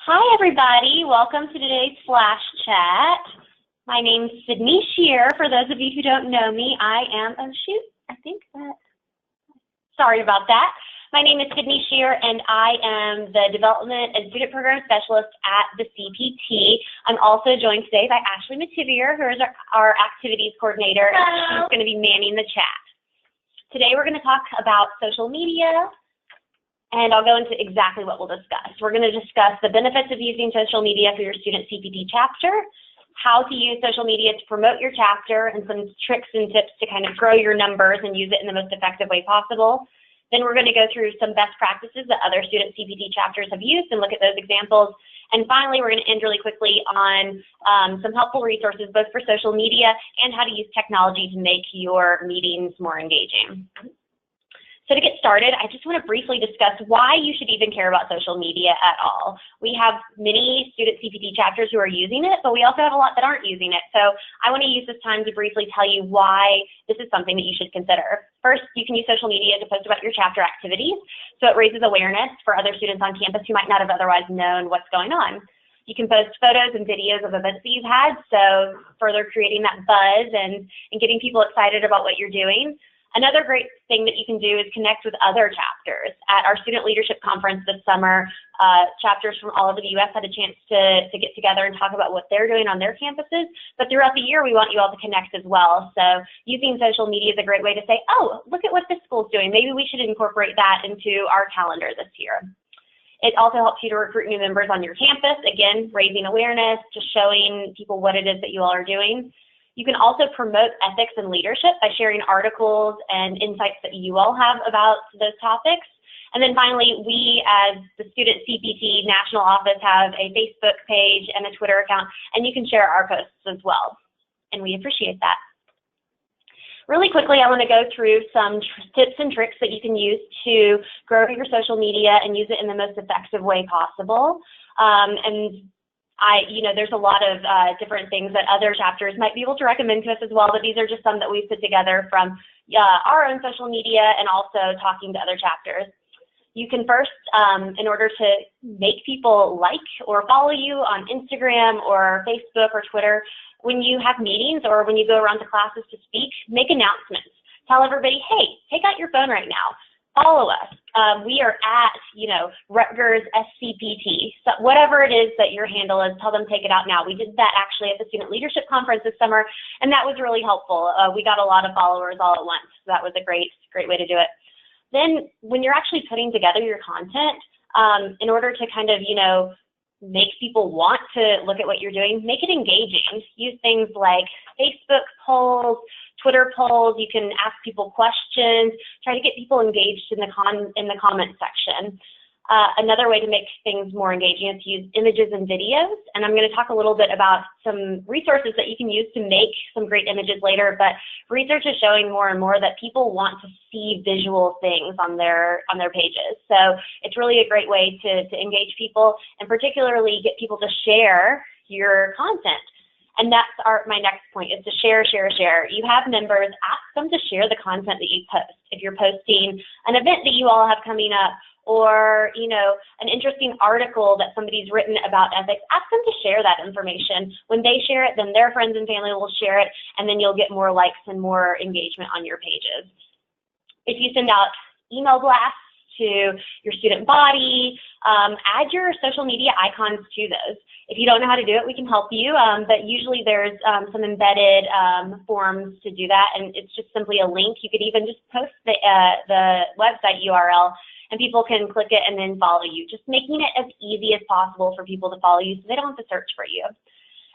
Hi everybody, welcome to today's Flash Chat. My name's Sydney Shear. For those of you who don't know me, sorry about that. My name is Sydney Shear and I am the Development and Student Program Specialist at the CPT. I'm also joined today by Ashley Mativier, who is our Activities Coordinator. Hello. She's going to be manning the chat. Today we're going to talk about social media, and I'll go into exactly what we'll discuss. We're going to discuss the benefits of using social media for your student CPT chapter, how to use social media to promote your chapter, and some tricks and tips to kind of grow your numbers and use it in the most effective way possible. Then we're going to go through some best practices that other student CPT chapters have used and look at those examples. And finally, we're going to end really quickly on some helpful resources, both for social media and how to use technology to make your meetings more engaging. So to get started, I just want to briefly discuss why you should even care about social media at all. We have many student CPT chapters who are using it, but we also have a lot that aren't using it. So I want to use this time to briefly tell you why this is something that you should consider. First, you can use social media to post about your chapter activities, so it raises awareness for other students on campus who might not have otherwise known what's going on. You can post photos and videos of events that you've had, so further creating that buzz and getting people excited about what you're doing. Another great thing that you can do is connect with other chapters. At our Student Leadership Conference this summer, chapters from all over the U.S. had a chance to get together and talk about what they're doing on their campuses. But throughout the year, we want you all to connect as well. So using social media is a great way to say, oh, look at what this school's doing. Maybe we should incorporate that into our calendar this year. It also helps you to recruit new members on your campus. Again, raising awareness, just showing people what it is that you all are doing. You can also promote ethics and leadership by sharing articles and insights that you all have about those topics. And then finally, we as the Student CPT National Office have a Facebook page and a Twitter account, and you can share our posts as well. And we appreciate that. Really quickly, I want to go through some tips and tricks that you can use to grow your social media and use it in the most effective way possible. There's a lot of different things that other chapters might be able to recommend to us as well, but these are just some that we've put together from our own social media and also talking to other chapters. You can first, in order to make people like or follow you on Instagram or Facebook or Twitter, when you have meetings or when you go around to classes to speak, make announcements. Tell everybody, hey, take out your phone right now. Follow us. We are at, Rutgers SCPT. So whatever it is that your handle is, tell them take it out now. We did that actually at the Student Leadership Conference this summer, and that was really helpful. We got a lot of followers all at once. So that was a great way to do it. Then when you're actually putting together your content, in order to kind of, make people want to look at what you're doing, make it engaging. Use things like Facebook polls, Twitter polls. You can ask people questions. Try to get people engaged in the comment section. Another way to make things more engaging is to use images and videos. And I'm going to talk a little bit about some resources that you can use to make some great images later. But research is showing more and more that people want to see visual things on their pages. So it's really a great way to engage people and particularly get people to share your content. And that's my next point is to share. You have members, ask them to share the content that you post. If you're posting an event that you all have coming up or, an interesting article that somebody's written about ethics, ask them to share that information. When they share it, then their friends and family will share it, and then you'll get more likes and more engagement on your pages. If you send out email blasts to your student body, add your social media icons to those. If you don't know how to do it, we can help you, but usually there's some embedded forms to do that, and it's just simply a link. You could even just post the website URL, and people can click it and then follow you, just making it as easy as possible for people to follow you so they don't have to search for you.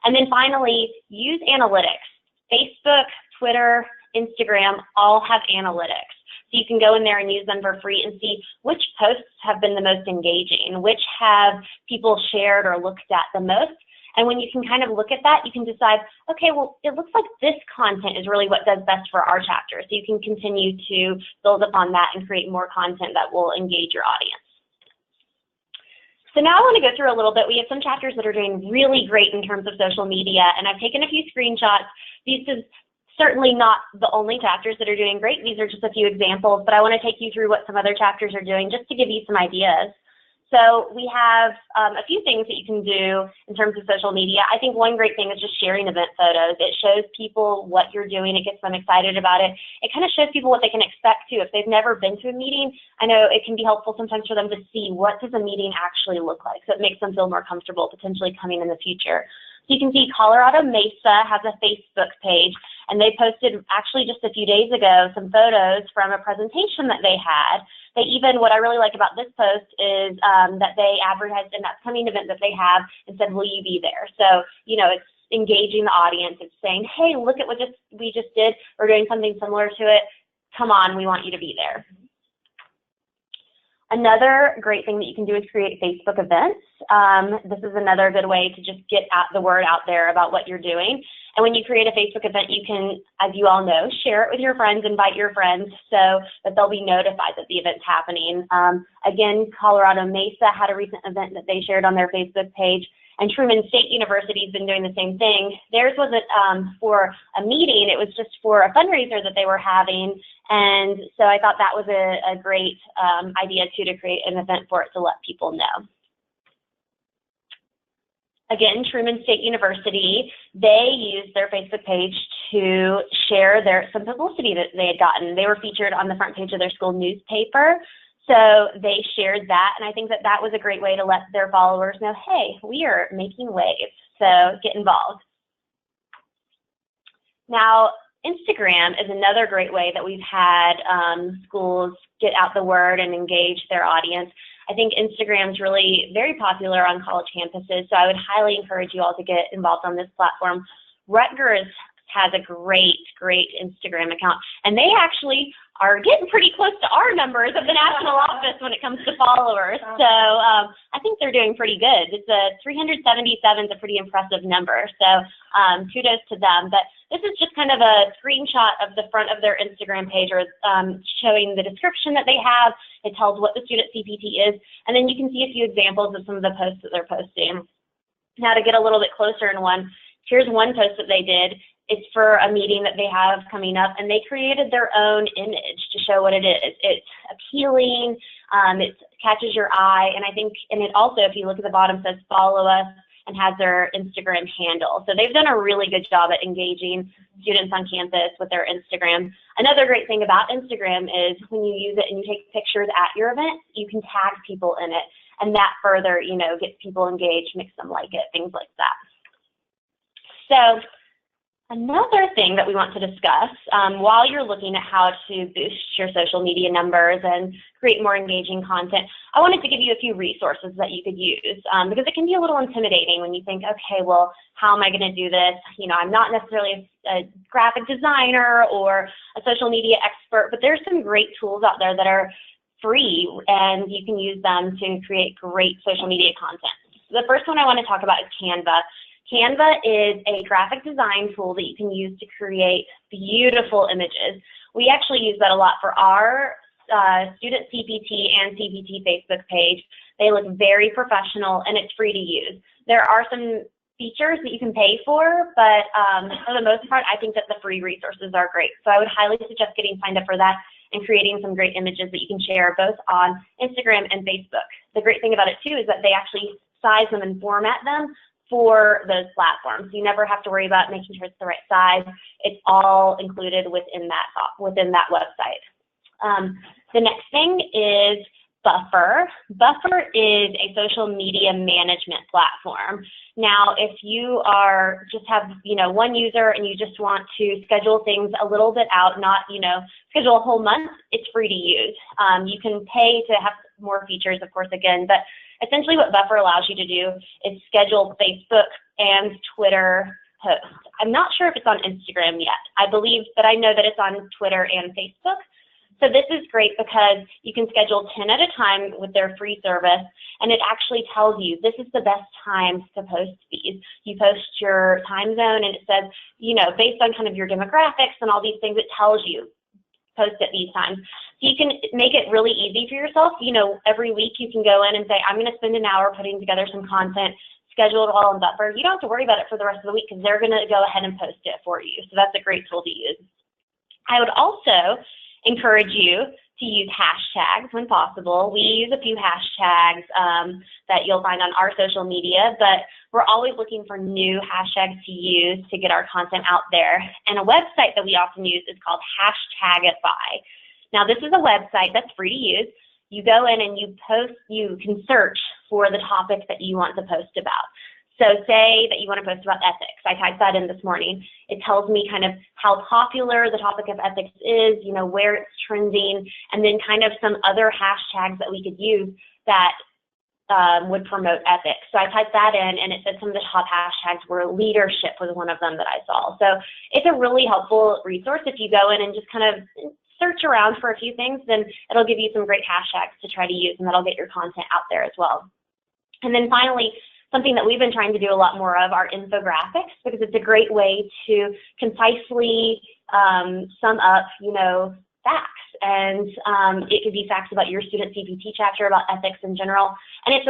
And then finally, use analytics. Facebook, Twitter, Instagram all have analytics. So you can go in there and use them for free and see which posts have been the most engaging, which have people shared or looked at the most. And when you can kind of look at that, you can decide, okay, well, it looks like this content is really what does best for our chapter. So you can continue to build upon that and create more content that will engage your audience. So now I want to go through a little bit. We have some chapters that are doing really great in terms of social media, and I've taken a few screenshots. This is certainly not the only chapters that are doing great. These are just a few examples, but I want to take you through what some other chapters are doing just to give you some ideas. So we have a few things that you can do in terms of social media. I think one great thing is just sharing event photos. It shows people what you're doing. It gets them excited about it. It kind of shows people what they can expect too. If they've never been to a meeting, I know it can be helpful sometimes for them to see what does a meeting actually look like. So it makes them feel more comfortable potentially coming in the future. So you can see Colorado Mesa has a Facebook page, and they posted actually just a few days ago some photos from a presentation that they had. They even, what I really like about this post is that they advertised an upcoming event that they have and said, will you be there? So, you know, it's engaging the audience. It's saying, hey, look at what we just did. We're doing something similar to it. Come on, we want you to be there. Another great thing that you can do is create Facebook events. This is another good way to just get the word out there about what you're doing. And when you create a Facebook event, you can, as you all know, share it with your friends, invite your friends so that they'll be notified that the event's happening. Again, Colorado Mesa had a recent event that they shared on their Facebook page, and Truman State University has been doing the same thing. Theirs wasn't for a meeting, it was just for a fundraiser that they were having. And so I thought that was a great idea too, to create an event for it to let people know. Again, Truman State University, they used their Facebook page to share some publicity that they had gotten. They were featured on the front page of their school newspaper, so they shared that, and I think that that was a great way to let their followers know, hey, we are making waves, so get involved. Now, Instagram is another great way that we've had schools get out the word and engage their audience. I think Instagram is really very popular on college campuses, so I would highly encourage you all to get involved on this platform. Rutgers has a great Instagram account, and they actually are getting pretty close to our numbers of the national office when it comes to followers. So I think they're doing pretty good. It's 377 is a pretty impressive number. So kudos to them. But this is just kind of a screenshot of the front of their Instagram page, or showing the description that they have. It tells what the student CPT is, and then you can see a few examples of some of the posts that they're posting. Now, to get a little bit closer in one, here's one post that they did. It's for a meeting that they have coming up, and they created their own image to show what it is. It's appealing, it catches your eye, and I think, and it also, if you look at the bottom, says follow us, and has their Instagram handle. So they've done a really good job at engaging students on campus with their Instagram. Another great thing about Instagram is when you use it and you take pictures at your event, you can tag people in it, and that further, you know, gets people engaged, makes them like it, things like that. So another thing that we want to discuss while you're looking at how to boost your social media numbers and create more engaging content, I wanted to give you a few resources that you could use because it can be a little intimidating when you think, okay, well, how am I going to do this? You know, I'm not necessarily a graphic designer or a social media expert, but there's some great tools out there that are free, and you can use them to create great social media content. So the first one I want to talk about is Canva. Canva is a graphic design tool that you can use to create beautiful images. We actually use that a lot for our student CPT and CPT Facebook page. They look very professional, and it's free to use. There are some features that you can pay for, but for the most part, I think that the free resources are great. So I would highly suggest getting signed up for that and creating some great images that you can share both on Instagram and Facebook. The great thing about it too is that they actually size them and format them for those platforms. You never have to worry about making sure it's the right size. It's all included within that website. The next thing is Buffer. Buffer is a social media management platform. Now, if you just have, one user and you just want to schedule things a little bit out, not, schedule a whole month, it's free to use. You can pay to have more features, of course, again, but essentially what Buffer allows you to do is schedule Facebook and Twitter posts. I'm not sure if it's on Instagram yet. I believe, but I know that it's on Twitter and Facebook. So this is great because you can schedule 10 at a time with their free service, and it actually tells you this is the best time to post these. You post your time zone, and it says, based on kind of your demographics and all these things, it tells you post at these times. So you can make it really easy for yourself. Every week you can go in and say, I'm going to spend an hour putting together some content, schedule it all on Buffer. You don't have to worry about it for the rest of the week because they're going to go ahead and post it for you. So that's a great tool to use. I would also encourage you to use hashtags when possible. We use a few hashtags that you'll find on our social media, but we're always looking for new hashtags to use to get our content out there. And a website that we often use is called Hashtagify. Now, this is a website that's free to use. You go in and you can search for the topic that you want to post about. So say that you want to post about ethics. I typed that in this morning. It tells me kind of how popular the topic of ethics is, you know, where it's trending, and then kind of some other hashtags that we could use that would promote ethics. So I typed that in, and it said some of the top hashtags were leadership was one of them that I saw. So it's a really helpful resource if you go in and just kind of search around for a few things, then it'll give you some great hashtags to try to use, and that'll get your content out there as well. And then finally, something that we've been trying to do a lot more of are infographics, because it's a great way to concisely sum up, you know, facts. And it could be facts about your student CPT chapter, about ethics in general. And it's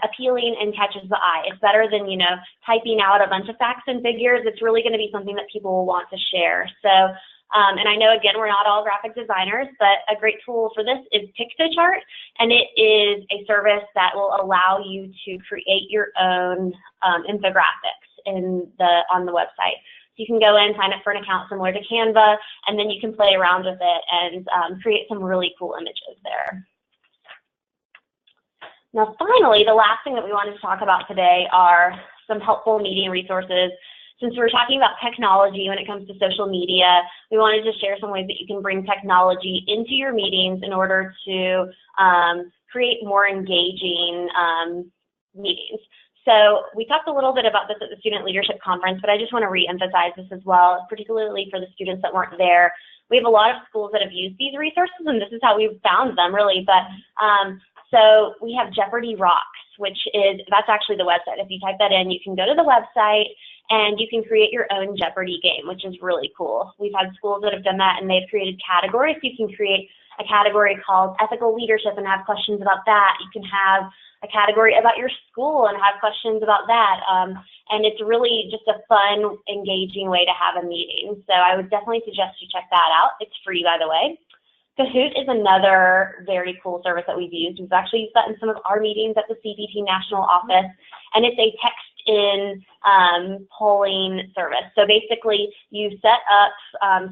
appealing and catches the eye. It's better than, you know, typing out a bunch of facts and figures. It's really going to be something that people will want to share. So, and I know, again, we're not all graphic designers, but a great tool for this is Pictochart, and it is a service that will allow you to create your own infographics on the website. So you can go in, sign up for an account similar to Canva, and then you can play around with it and create some really cool images there. Now, finally, the last thing that we wanted to talk about today are some helpful meeting resources. Since we're talking about technology when it comes to social media, we wanted to share some ways that you can bring technology into your meetings in order to create more engaging meetings. So we talked a little bit about this at the Student Leadership Conference, but I just want to re-emphasize this as well, particularly for the students that weren't there. We have a lot of schools that have used these resources, and this is how we've found them, really. But so we have Jeopardy Rocks, which is, that's actually the website. If you type that in, you can go to the website, and you can create your own Jeopardy game, which is really cool. We've had schools that have done that, and they've created categories. You can create a category called ethical leadership and have questions about that. You can have a category about your school and have questions about that. And it's really just a fun, engaging way to have a meeting. So I would definitely suggest you check that out. It's free, by the way. Kahoot is another very cool service that we've used. We've actually used that in some of our meetings at the CPT National Office, and it's a text-in polling service. So basically, you set up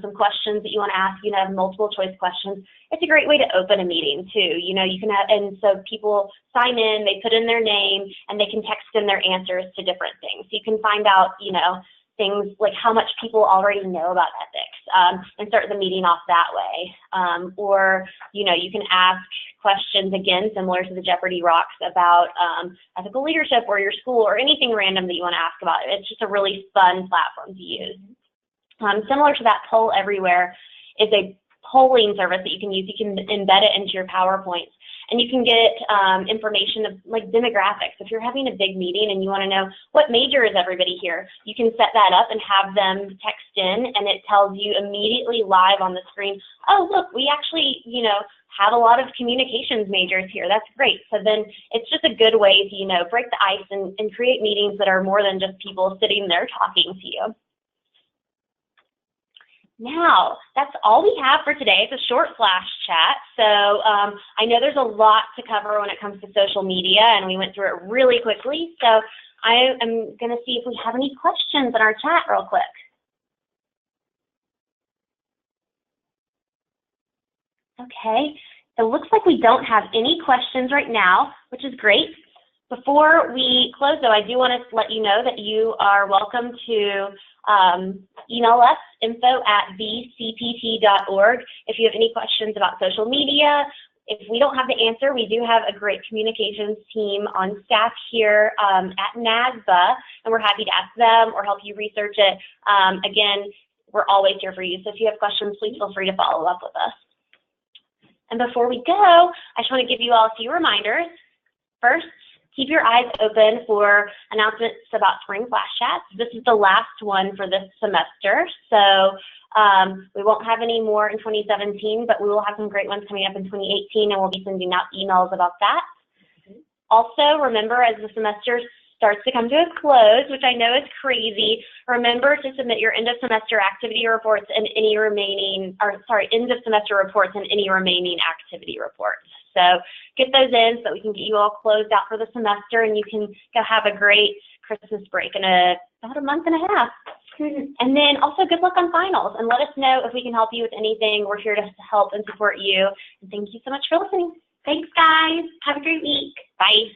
some questions that you want to ask. You have multiple choice questions. It's a great way to open a meeting too. You know, you can have, and so people sign in, they put in their name, and they can text in their answers to different things. So you can find out, you know, things like how much people already know about ethics and start the meeting off that way. Or, you know, you can ask questions, again, similar to the Jeopardy Rocks, about ethical leadership or your school or anything random that you want to ask about. It's just a really fun platform to use. Similar to that, Poll Everywhere is a polling service that you can use. You can embed it into your PowerPoints. And you can get information of like demographics. If you're having a big meeting and you want to know what major is everybody here, you can set that up and have them text in, and it tells you immediately live on the screen, oh, look, we actually, you know, have a lot of communications majors here. That's great. So then it's just a good way to, you know, break the ice and create meetings that are more than just people sitting there talking to you. Now, that's all we have for today. It's a short flash chat. So I know there's a lot to cover when it comes to social media, and we went through it really quickly. So I am going to see if we have any questions in our chat real quick. Okay, it looks like we don't have any questions right now, which is great. Before we close, though, I do want to let you know that you are welcome to email us, info@vcpt.org, if you have any questions about social media. If we don't have the answer, we do have a great communications team on staff here at NASBA, and we're happy to ask them or help you research it. Again, we're always here for you, so if you have questions, please feel free to follow up with us. And before we go, I just want to give you all a few reminders. First, keep your eyes open for announcements about spring flash chats. This is the last one for this semester, so we won't have any more in 2017, but we will have some great ones coming up in 2018, and we'll be sending out emails about that. Also, remember, as the semester starts to come to a close, which I know is crazy, remember to submit your end of semester activity reports and any remaining, end of semester reports and any remaining activity reports. So get those in so that we can get you all closed out for the semester and you can go have a great Christmas break in about a month and a half. And then also good luck on finals, and let us know if we can help you with anything. We're here to help and support you. And thank you so much for listening. Thanks, guys. Have a great week. Bye.